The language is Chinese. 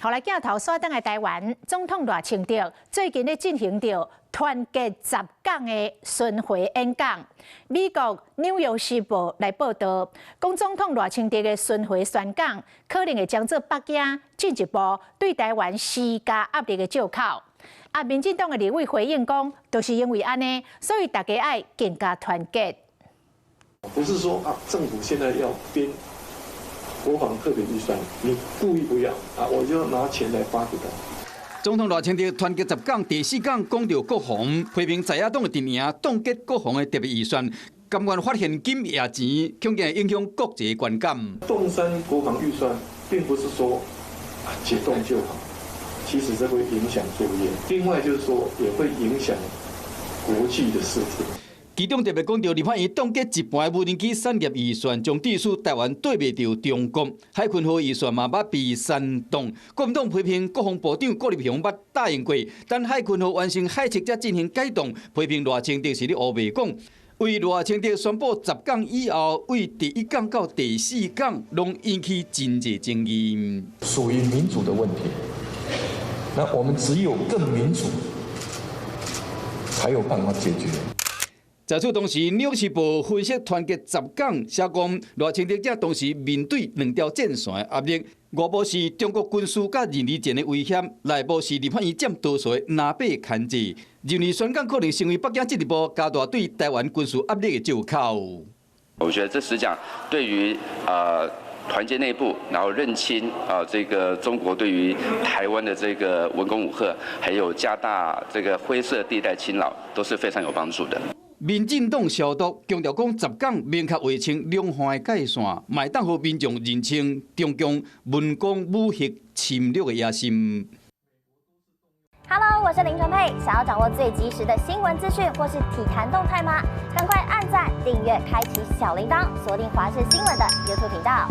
后来镜头锁定的台湾总统赖清德最近咧进行着团结十港的巡回演讲。美国《纽约时报》来报道，讲总统赖清德的巡回宣讲可能会将做北京进一步对台湾施加压力的借口。民进党的立委回应讲，就是因为安尼，所以大家爱更加团结。不是说政府现在要编国防特别预算，你故意不要我就拿钱来发给他。总统赖清德团结十港第4讲讲到国防，批评在野党的阵营冻结国防的特别预算，甘愿发现金也钱，恐惊会影响国际观感。动3国防预算，并不是说解冻就好，其实这会影响作业。另外就是说，也会影响国际的事情。其中特别讲到，立法院冻结一半的无人机产业预算，将致使台湾对袂到中国。海军和预算嘛捌被煽动，国民党批评国防部长郭立雄捌答应过，等海军和完成海测才进行改动，批评赖清德是咧胡白讲。为赖清德宣布10港以后，为第1港到第4港，拢引起真济争议。属于民主的问题，那我们只有更民主，才有办法解决。在此同时，《纽约时报》分析团结10港，写讲赖清德这同时面对2条战线的压力，外部是中国军事甲人力战的威胁，内部是立法院占多数的南北牵制，认为宣讲可能成为北京进一步加大对台湾军事压力的借口。我觉得这实讲对于团结内部，然后认清这个中国对于台湾的这个文攻武吓，还有加大这个灰色地带侵扰，都是非常有帮助的。民进党消毒强调讲10港明确划清两岸的界线，卖当互民众认清中共文攻武吓侵略的野心。Hello， 我是林纯佩。想要掌握最及时的新闻资讯或是体坛动态吗？赶快按赞、订阅、开启小铃铛，锁定华视新闻的 YouTube 频道。